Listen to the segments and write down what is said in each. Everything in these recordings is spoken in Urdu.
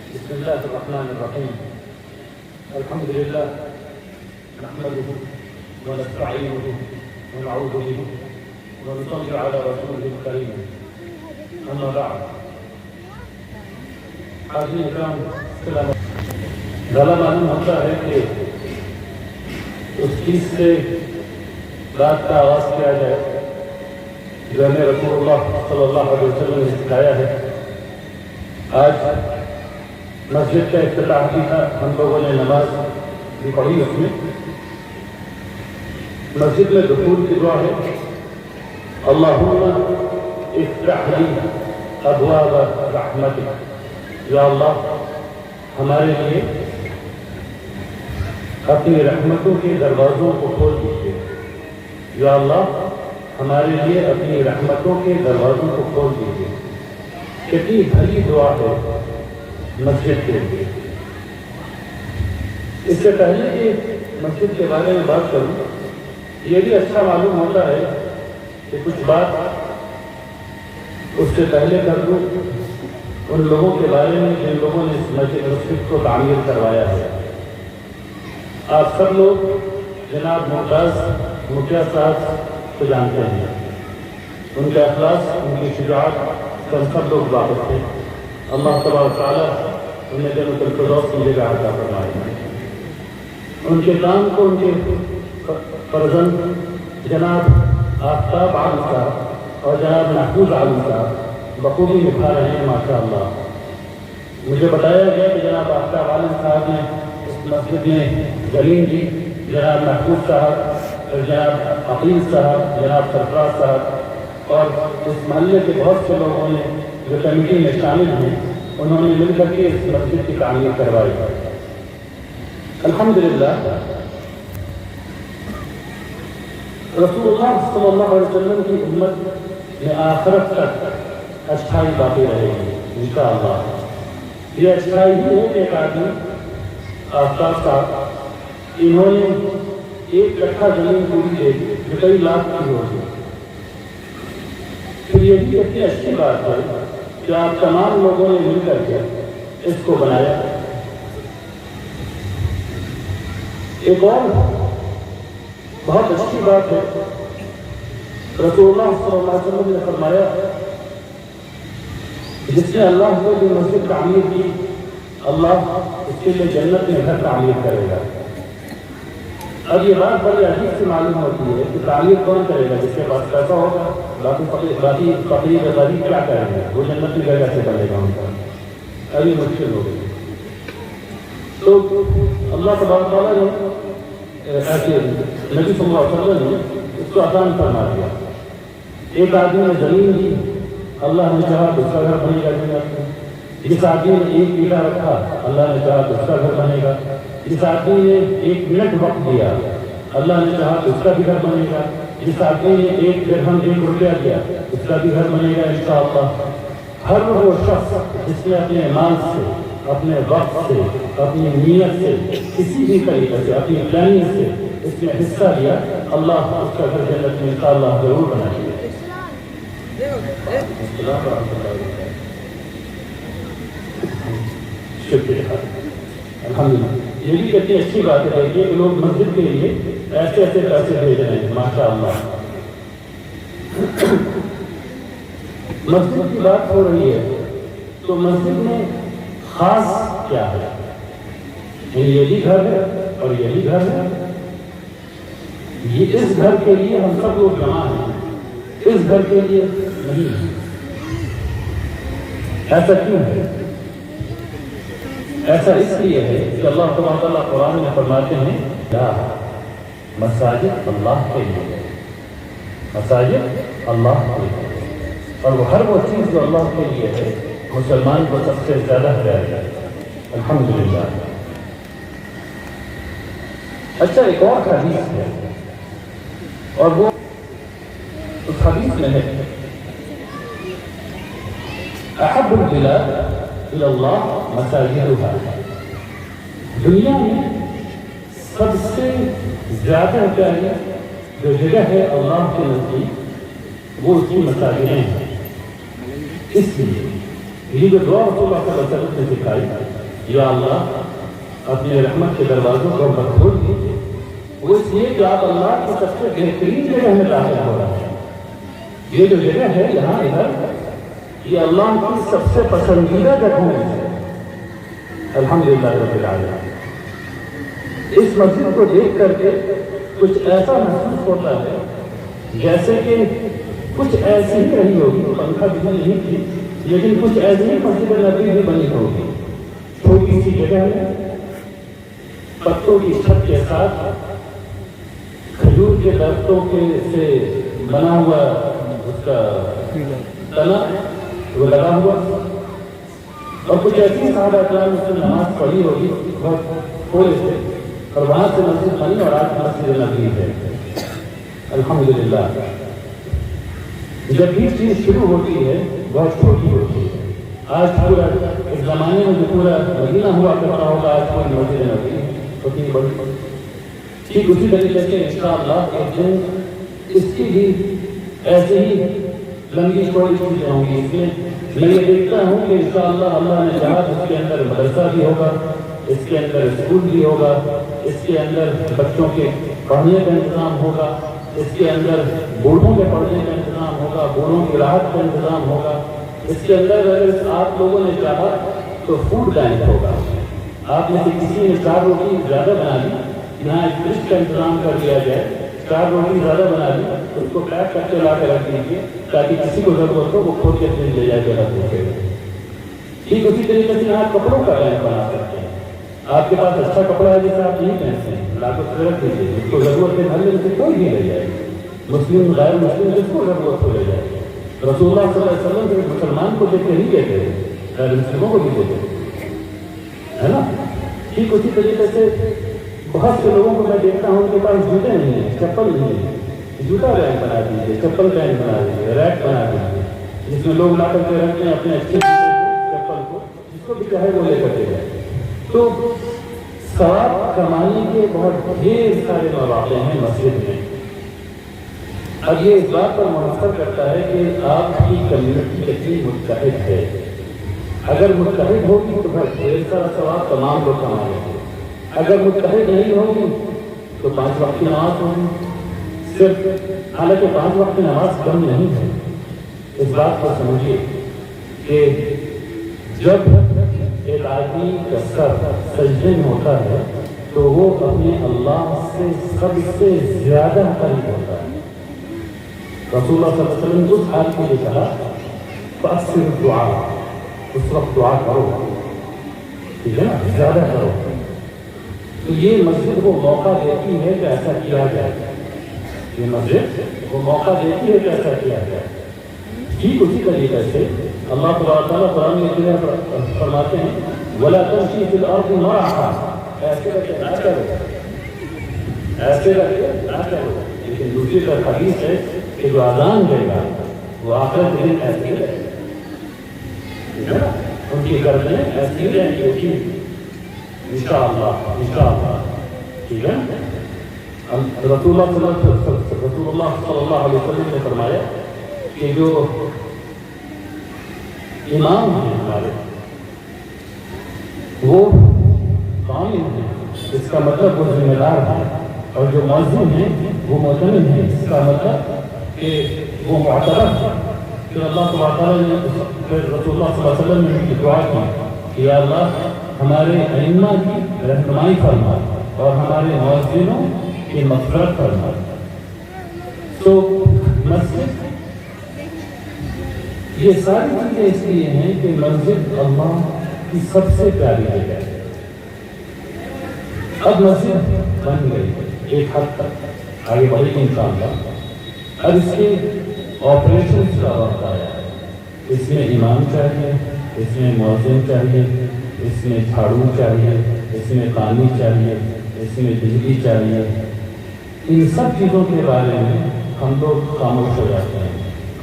بسم الله الرحمن الرحيم. الحمد لله نحمده ونستعينه ونعوذ به ونصلي على رسوله الكريم. أما بعد، حاضرین کرام السلام علیکم. زیادہ معلوم ہوتا ہے کہ اس چیز سے رات کا آغاز کیا جائے جو ہمیں رسول اللہ صلی اللہ علیہ وسلم نے سکھایا ہے. آج مسجد کا افتتاح بھی تھا، ہم لوگوں نے نماز بھی پڑھی. اس میں مسجد میں دخول کی دعا ہے اللہم افتح لی ابواب رحمتک. یا اللہ ہمارے لیے اپنی رحمتوں کے دروازوں کو کھول دیجیے. یا اللہ ہمارے لیے اپنی رحمتوں کے دروازوں کو کھول دیجیے. کتنی بھری دعا ہے مسجد کے لیے. اس سے پہلے کہ مسجد کے بارے میں بات کروں، یہ بھی اچھا معلوم ہوتا ہے کہ کچھ بات اس سے پہلے کر دوں ان لوگوں کے بارے میں جن لوگوں نے اس مسجد کو تعمیر کروایا ہے. آپ سب لوگ جناب ممتاز مکھیا صاحب کو جانتے ہیں. ان کے اخلاص، ان کی شجاعت پر سب لوگ واقف تھے. اللہ تبارک و تعالیٰ انہیں جنت الفردوس کی جگہ عطا فرمائے. ان کے کام کو ان کے فرزند جناب آفتاب عالم صاحب اور جناب محفوظ عالم صاحب بخوبی نبھا رہے ہیں ماشاء اللہ. مجھے بتایا گیا کہ جناب آفتاب عالم صاحب نے اس مسجد میں زمین دی. جناب محفوظ صاحب اور جناب عقیل صاحب، جناب سرفراز صاحب اور اس محلے کے بہت سے لوگوں نے جو کمیٹی میں شامل ہیں، انہوں نے مل کر کے اس مسجد کی تعمیر کروائی. الحمدللہ رسول اللہ صلی اللہ علیہ وسلم کی امت میں آخرت تک اچھائی باقی رہے گی انشاءاللہ. یہ اچھائی ہی ہے کہ ایک آدمی آفتاب صاحب انہوں نے ایک کٹھا زمین پوری دے دی جو کئی لاکھ کی ہوگی. پھر یہ بھی کتنی اچھی بات ہے کہ آپ تمام لوگوں نے مل کر کے اس کو بنایا. ایک اور بہت اچھی بات ہے، رسول اللہ صلی اللہ علیہ وسلم نے فرمایا جس نے اللہ کو جو مسجد تعمیر کی، اللہ اس کے لیے جنت میں گھر تعمیر کرے گا. اب یہ بات بڑی عجیب سے معلوم ہوتی ہے کہ تعمیر کون کرے گا؟ جس کے پاس پیسہ ہوگا. باقی فقیر غریب کیا کریں گے؟ وہ جنت میں گھر کیسے بنے گا ان کا؟ ابھی مشکل ہو گئی. تو اللہ تبارک تعالیٰ نے ایسے نبی صلی اللہ علیہ وسلم نے اس کو آسان فرما دیا. ایک آدمی نے زمین دی، اللہ نے چاہا تو اس کا گھر بنے گا جنت میں. جس آدمی نے ایک بیٹا رکھا، اللہ نے چاہا تو اس کا گھر بنے گا. جس آدمی نے ایک منٹ وقت دیا، اللہ نے چاہا تو اس کا بھی گھر بنے گا. جس آدمی نے ایک درہم 1 روپیہ دیا، اس کا بھی گھر بنے گا انشاءاللہ. ہر وہ شخص جس نے اپنے مال سے، اپنے وقت سے، اپنی نیت سے، کسی بھی طریقے سے، اپنی پلاننگ سے اس میں حصہ لیا، اللہ اس کا گھر جنت میں انشاءاللہ ضرور بنائے گا. شکریہ. الحمدللہ. یہ بھی کتنی اچھی بات ہے کہ لوگ مسجد کے لیے ایسے ایسے پیسے بھیج رہے ہیں ماشاء اللہ. مسجد کی بات ہو رہی ہے تو مسجد میں خاص کیا ہے؟ یہ بھی گھر ہے اور یہ بھی گھر ہے. یہ اس گھر کے لیے ہم سب لوگ جمع ہیں، اس گھر کے لیے نہیں. ایسا کیوں ہے؟ ایسا اس لیے ہے کہ اللہ تعالیٰ قرآن میں فرماتے ہیں مساجد اللہ کے لیے، مساجد اللہ کے لیے. اور وہ ہر وہ چیز جو اللہ کے لیے ہے مسلمان کو سب سے زیادہ پیاری ہے. الحمدللہ. اچھا، ایک اور حدیث ہے اور وہ اس حدیث میں ہے احب البلاد الی اللہ مساجدها. دنیا میں سب سے زیادہ پیاری جو جگہ ہے اللہ کے نزدیک وہ اس کی مساجدیں ہیں. اس لیے یہ جو دعا رسول اللہ صلی اللہ علیہ وسلم نے سکھائی، یا اللہ اپنے رحمت کے دروازوں کو کھول دیجیے، وہ اس لیے کہ آپ اللہ کی سب سے بہترین جگہ میں داخل ہو رہے ہیں۔ یہ جو جگہ ہے یہاں ادھر، یہ اللہ کی سب سے پسندیدہ جگہ ہے، الحمدللہ رب العالمین۔ اس مسجد کو دیکھ کر کے کچھ ایسا محسوس ہوتا ہے جیسے کہ کچھ ایسی ہی رہی ہوگی، پنکھا بھی نہیں تھی لیکن کچھ ایسی ہی مسجد نبی بھی بنی ہوگی، چھوٹی سی جگہ میں پتوں کی چھت کے ساتھ کھجور کے درختوں سے بنا ہوا اس کا تنا وہ لگا ہوا، اور کچھ ایسی صحابہ کرام اس نے نماز پڑھی ہوگی بہت تھوڑے سے، اور وہاں سے مسجد بنی اور آج مسجد نبی ہے، الحمدللہ۔ جب بھی چیز شروع ہوتی ہے بہت چھوٹی ہوتی ہے۔ آج پورا ایک زمانے میں جو پورا مدینہ ہوا کرتا ہوگا، آج پوری مسجد نبی اتنی بڑی۔ ٹھیک اسی طریقے سے انشاءاللہ ایک دن اس کی بھی ایسے ہی لمبی چوڑی چیزیں ہوں گی۔ اس میں میں یہ دیکھتا ہوں کہ انشاءاللہ اللہ نے چاہا اس کے اندر مدرسہ بھی ہوگا، اس کے اندر اسکول بھی ہوگا، اس کے اندر بچوں کے پڑھنے کا انتظام ہوگا، اس کے اندر بوڑھوں کے پڑھنے کا انتظام ہوگا، بوڑھوں کی راحت کا انتظام ہوگا، اس کے اندر اگر آپ لوگوں نے چاہا تو فوڈ بینک ہوگا۔ آپ میں سے کسی نے 4 روٹی زیادہ بنا لی، یہاں ایک فریج کا انتظام کر دیا جائے، 4 روٹی زیادہ بنا لی تو اس کو پیک کر کے لا کے رکھ دیجیے تاکہ کسی کو ضرورت ہو وہ کھول کے فریج لے جا کے رکھ دیجیے۔ ٹھیک اسی طریقے سے یہاں کپڑوں کا بینک بنا سکتے ہیں۔ آپ کے پاس اچھا کپڑا ہے جسے آپ نہیں پہنتے ہیں، لا کے رکھ دیجیے، جس کو ضرورت ہے محلے میں سے کوئی بھی لے جائے، مسلم غیر مسلم جس کو ضرورت ہو لے جائے۔ رسول اللہ صلی اللہ علیہ وسلم سے مسلمان کو دیکھ کے نہیں کہتے ہیں، غیر مسلموں کو بھی دیتے ہے نا۔ ٹھیک اسی طریقے سے بہت سے لوگوں کو میں دیکھتا ہوں ان کے پاس جوتے نہیں ہیں، چپل نہیں ہے، جوتا ریک بنا دیجیے، چپل ریک بنا دیجیے، ریک بنا دیجیے جس میں لوگ لا کر کے رکھتے ہیں اپنے اچھے چپل کو، جس کو بھی چاہے وہ لے کر کے جائے۔ تو ثواب کمانے کے بہت ڈھیر سارے مواقع ہیں مسجد میں۔ اب یہ اس بات پر منحصر کرتا ہے کہ آپ کی کمیونٹی کتنی متحد ہے۔ اگر متحد ہوگی تو بہت ڈھیر سارا ثواب تمام لوگ کمائیں گے، اگر متحد نہیں ہوگی تو 5 وقت کی نماز ہوگی صرف، حالانکہ 5 وقت کی نماز کم نہیں ہے۔ اس بات کو سمجھیے کہ جب ایک آدمی کا سر سجدے میں ہوتا ہے تو وہ اپنے اللہ سے سب سے زیادہ قریب ہوتا ہے۔ رسول اللہ صلی اللہ علیہ وسلم نے اس حال کے لیے کہا فَأَكْثِرُ الدُّعَاء، اس وقت دعا کرو، ٹھیک ہے نا، زیادہ کرو۔ تو یہ مسجد وہ موقع دیتی ہے کہ ایسا کیا جائے، یہ مسجد وہ موقع دیتی ہے کہ ایسا کیا جائے۔ ٹھیک اسی طریقے سے اللہ تعالیٰ قرآن میں فرماتے ہیں وَلَا تَمْشِي فِي الْأَرْضِ مَرَحًا، ایسے رکھے نہ کرو، ایسے رکھے نہ کرو۔ لیکن دوسری طرف حدیث ہے کہ جو اذان دے گا وہ آخرت دن ایسے رہے، ان کی گردنیں ایسی رہیں گی انشاءاللہ، ٹھیک ہے۔ رسول اللہ صلی اللہ علیہ وسلم نے فرمایا کہ جو امام ہیں ہمارے وہ قائم ہیں، اس کا مطلب وہ ذمہ دار ہیں، اور جو مؤذن ہیں وہ مؤتمن ہیں، اس کا مطلب کہ وہ معترف ہیں۔ پھر اللہ تعالیٰ نے رسول اللہ صلی اللہ علیہ وسلم نے دعا کی کہ یا اللہ ہمارے ائمہ کی رہنمائی فرما اور ہمارے مؤذنوں کی مغفرت فرما۔ تو مسجد یہ ساری چیزیں اس لیے ہیں کہ مسجد اللہ کی سب سے پیاری جگہ ہے۔ اب مسجد بن گئی ایک حد تک، آگے بڑھے گی انشاءاللہ۔ اب اس کے آپریشنز کا وقت آیا ہے، اس میں امام چاہیے، اس میں مؤذن چاہیے، اس میں جھاڑو چاہیے، اس میں پانی چاہیے، اس میں بجلی چاہیے۔ ان سب چیزوں کے بارے میں ہم لوگ خاموش ہو جاتے ہیں،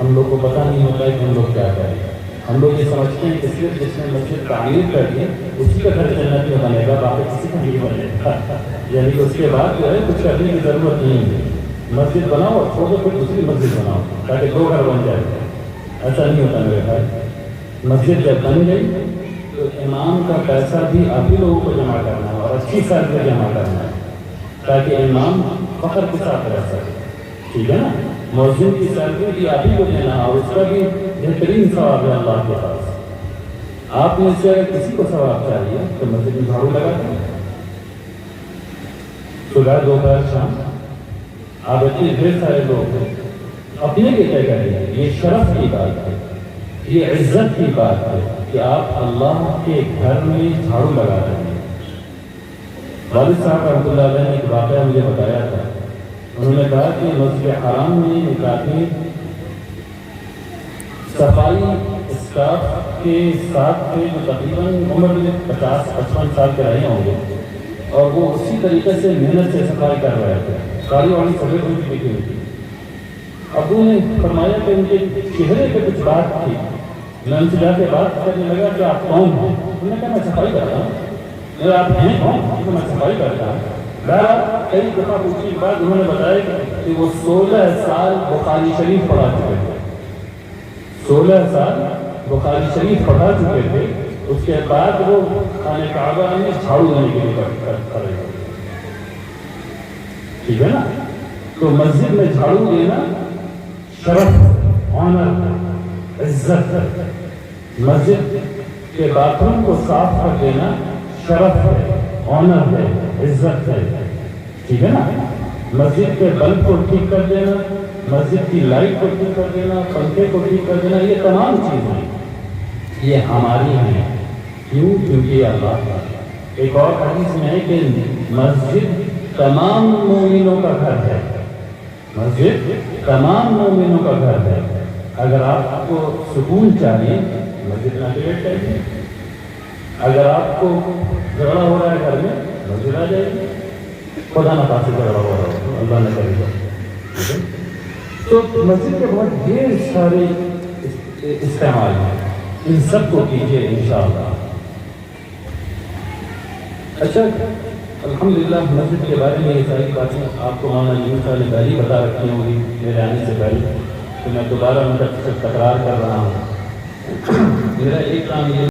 ہم لوگ کو پتہ نہیں ہوتا ہے کہ ہم لوگ کیا کریں۔ ہم لوگ یہ سمجھتے ہیں کہ صرف جس نے مسجد تعمیر کر دی اسی کا گھر جنت میں بنے گا، باقی کسی کا نہیں بنے گا، یعنی کہ اس کے بعد جو ہے کچھ کرنے کی ضرورت نہیں ہے، مسجد بناؤ اور چھوڑو پھر دوسری مسجد بناؤ تاکہ 2 گھر بن جائے۔ ایسا نہیں ہوتا میرے بھائی، مسجد جب بن گئی تو امام کا پیسہ بھی آپ ہی لوگوں کو جمع کرنا ہے اور اچھی سال میں جمع کرنا ہے تاکہ امام فخر کے ساتھ رہ سکے. ٹھیک ہے نا؟ مؤذن کی سیلری بھی آپ ہی کو دینا اور اس کا بھی بہترین ثواب ہے اللہ کے پاس. آپ میں سے اگر کسی کو ثواب چاہیے تو مسجد میں جھاڑو لگا دیں. صبح دوپہر شام آپ اتنے ڈھیر سارے لوگ ہیں اپنے لیے طے کریں. یہ شرف کی بات ہے, یہ عزت کی بات ہے کہ آپ اللہ کے گھر میں جھاڑو لگا رہے ہیں. والد صاحب رحمۃ اللہ علیہ نے ایک واقعہ مجھے بتایا تھا. انہوں نے کہا کہ مسجد حرام میں ایک آدمی صفائی اسٹاف کے ساتھ تھے جو تقریباً عمر میں 50-55 سال کے رہے ہوں گے اور وہ اسی طریقے سے محنت سے صفائی کر رہے تھے. کالی والی سفید ہوئی لکھی ہوئی تھی. ابو نے فرمایا کہ ان کے چہرے پہ کچھ بات تھی. میں ان سے جا کے بات کرنے لگا کہ آپ کون ہیں؟ انہوں نے کہا میں صفائی کرتا ہوں. آپ ہیں کون؟ میں صفائی کرتا ہوں. بہرحال کئی دفعہ پوچھنے کے بعد انہوں نے بتایا کہ وہ 16 سال بخاری شریف پڑھا چکے تھے. 16 سال بخاری شریف پڑھا چکے تھے. اس کے بعد وہ خانہ کعبہ میں جھاڑو دینے کے لیے کھڑے ہوئے. ٹھیک ہے نا؟ تو مسجد میں جھاڑو دینا شرف, آنر, عزت. مسجد کے باتھ روم کو صاف کر دینا شرف ہے, آنر ہے, عزت ہے. ٹھیک ہے نا؟ مسجد کے بلب کو ٹھیک کر دینا, مسجد کی لائٹ کو ٹھیک کر دینا, پنکھے کو ٹھیک کر دینا, یہ تمام چیزیں یہ ہماری ہیں. کیوں؟ کیونکہ یہ اللہ کا. ایک اور حدیث میں ہے کہ مسجد تمام مومنوں کا گھر ہے. مسجد تمام مومنوں کا گھر ہے. اگر آپ کو سکون چاہیے مسجد نہ کریٹ چاہیے. اگر آپ کو جھگڑا ہو رہا ہے گھر میں مسجد آ جائے گی. خدا نہ خاص جھگڑا ہو رہا ہو, اللہ نہ کرے گا. تو مسجد کے بہت ڈھیر سارے استعمال ہیں, ان سب کو کیجیے انشاءاللہ. اچھا, الحمدللہ مسجد کے بارے میں یہ ساری باتیں آپ کو مولانا یونس صاحب نے پہلے بتا رکھی ہوں گی میرے آنے سے پہلے, تو میں دوبارہ ان کا تکرار کر رہا ہوں. میرا ایک کام یہ